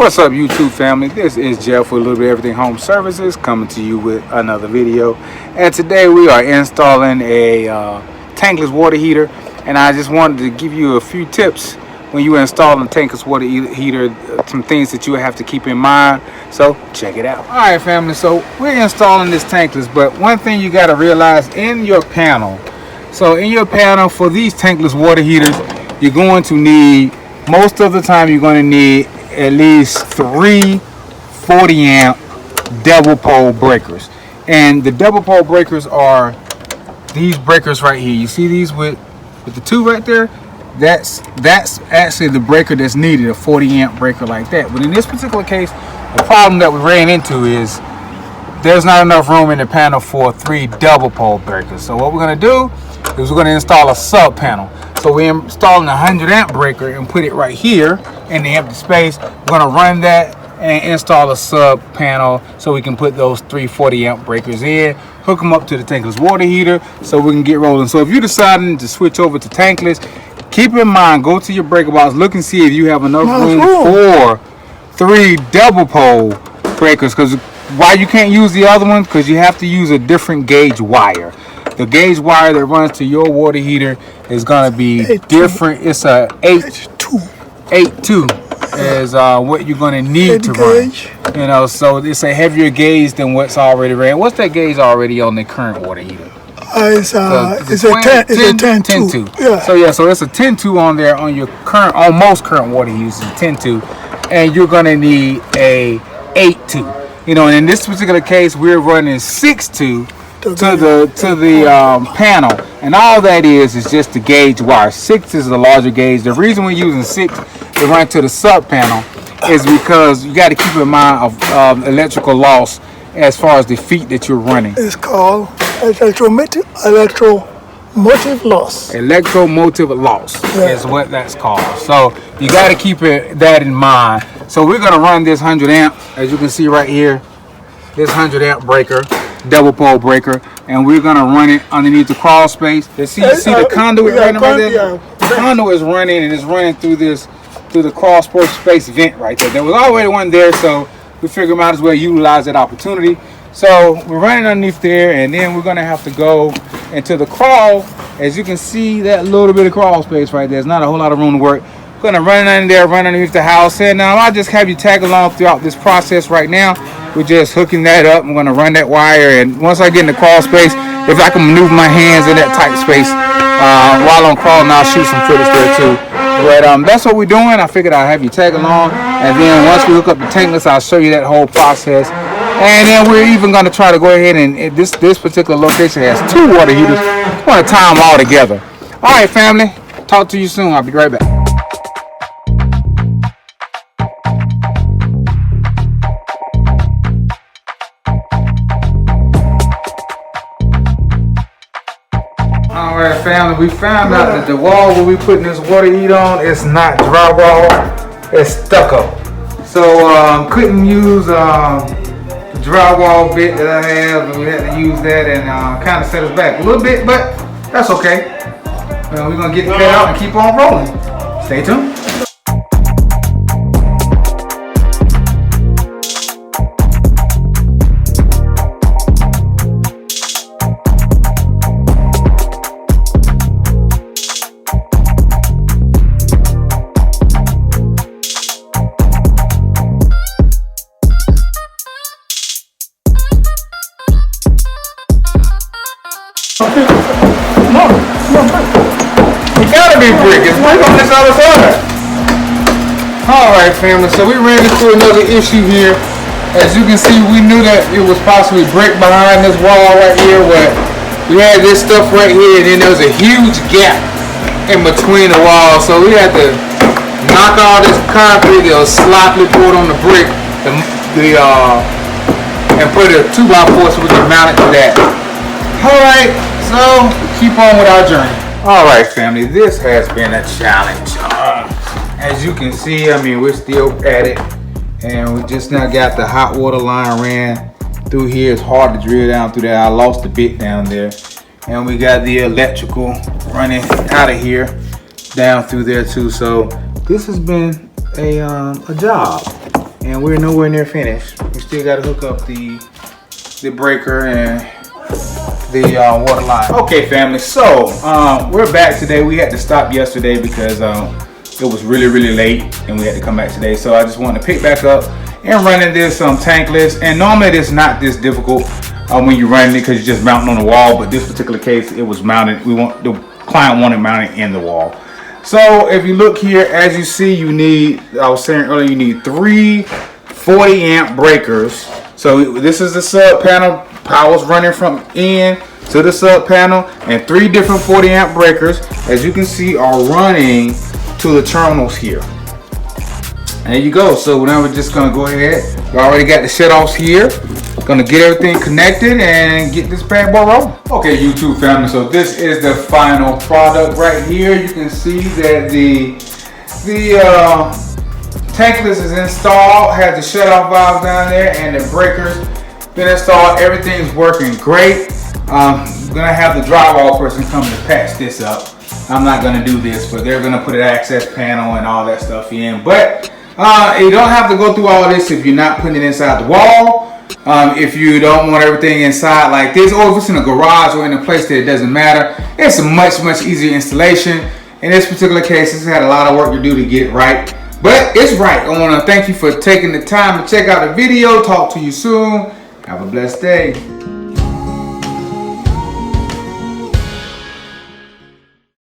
What's up, YouTube family? This is Jeff with a little bit of everything home services, coming to you with another video. And today we are installing a tankless water heater, and I just wanted to give you a few tips when you install a tankless water heater, some things that you have to keep in mind. So check it out. All right, family, so we're installing this tankless, but one thing you got to realize in your panel, for these tankless water heaters, you're going to need, most of the time you're going to need at least 3 40 amp double pole breakers. And the double pole breakers are these breakers right here. You see these with the two right there? That's actually the breaker that's needed, a 40 amp breaker like that. But in this particular case, the problem that we ran into is there's not enough room in the panel for 3 double pole breakers. So what we're going to do is we're going to install a sub panel. So we're installing a 100 amp breaker and put it right here in the empty space. We're going to run that and install a sub panel so we can put those 3 40 amp breakers in, hook them up to the tankless water heater so we can get rolling. So if you're deciding to switch over to tankless, keep in mind, go to your breaker box, look and see if you have enough room for 3 double pole breakers. Because why you can't use the other one? Because you have to use a different gauge wire. The gauge wire that runs to your water heater is going to be different. It's a 8.2 is what you're going to need to run. You know, so it's a heavier gauge than what's already ran. What's that gauge already on the current water heater? It's a 10.2. Yeah. So it's a 10.2 on there on your current, on most current water heaters, 10.2, and you're going to need a 8.2. You know, and in this particular case, we're running 6.2 to the panel, and all that is just the gauge wire. 6 is the larger gauge. The reason we're using 6 to run to the sub panel is because you got to keep in mind of electrical loss as far as the feet that you're running. It's called electromotive loss. Electromotive loss is what that's called. So you got to keep that in mind. So we're going to run this 100 amp, as you can see right here, this 100 amp breaker, double pole breaker, and we're going to run it underneath the crawl space. You see the conduit running right there? The conduit is running, and it's running through the crawl space vent right there. There was already one there, so we figured might as well utilize that opportunity. So we're running underneath there, and then we're going to have to go into the crawl. As you can see, that little bit of crawl space right there, there's not a whole lot of room to work. We're going to run under there, run underneath the house, and now I'll just have you tag along throughout this process right now. We're just hooking that up. I'm going to run that wire, and once I get in the crawl space, if I can maneuver my hands in that tight space while I'm crawling, I'll shoot some footage there too. But that's what we're doing. I figured I'd have you tag along, and then once we hook up the tankless, I'll show you that whole process. And then we're even going to try to go ahead and this particular location has 2 water heaters. I want to tie them all together. All right, family. Talk to you soon. I'll be right back. Alright, family, we found out that the wall where we putting this water heater on is not drywall, it's stucco. So couldn't use the drywall bit that I have, and we had to use that, and kind of set us back a little bit, but that's okay. We're gonna get the cut out and keep on rolling. Stay tuned. It gotta be brick. It's brick on this other side. Alright, family, so we ran into another issue here. As you can see, we knew that it was possibly brick behind this wall right here, where we had this stuff right here, and then there was a huge gap in between the walls. So we had to knock all this concrete that was sloppily poured on the brick and put a 2x4 so we can mount it to that. Alright, so keep on with our journey. Alright, family, this has been a challenge. As you can see, I mean, we're still at it, and we just now got the hot water line ran through here. It's hard to drill down through there. I lost a bit down there, and we got the electrical running out of here down through there too. So this has been a job. and we're nowhere near finished. We still got to hook up the breaker and the water line. Okay, family, so we're back today. We had to stop yesterday because it was really late and we had to come back today. So I just wanted to pick back up and running this Tankless. And normally it's not this difficult when you're running it because you're just mounting on the wall, but this particular case it was mounted. The client wanted mounted in the wall. So if you look here, as you see, you need, I was saying earlier, you need 3 40 amp breakers. So this is the sub panel, power's running from in to the sub panel, and 3 different 40 amp breakers, as you can see, are running to the terminals here. And there you go. So now we're just gonna go ahead. We already got the shut-offs here. Gonna get everything connected and get this bad boy rolling. Okay, YouTube family, so this is the final product right here. You can see that the Tankless is installed, has the shut-off valve down there, and the breakers been installed. Everything's working great. I'm gonna have the drywall person come to patch this up. I'm not gonna do this, but they're gonna put an access panel and all that stuff in. But you don't have to go through all this if you're not putting it inside the wall. If you don't want everything inside like this, or if it's in a garage or in a place that it doesn't matter, it's a much easier installation. In this particular case, it's had a lot of work to do to get it right, but it's right. I want to thank you for taking the time to check out the video. Talk to you soon. Have a blessed day.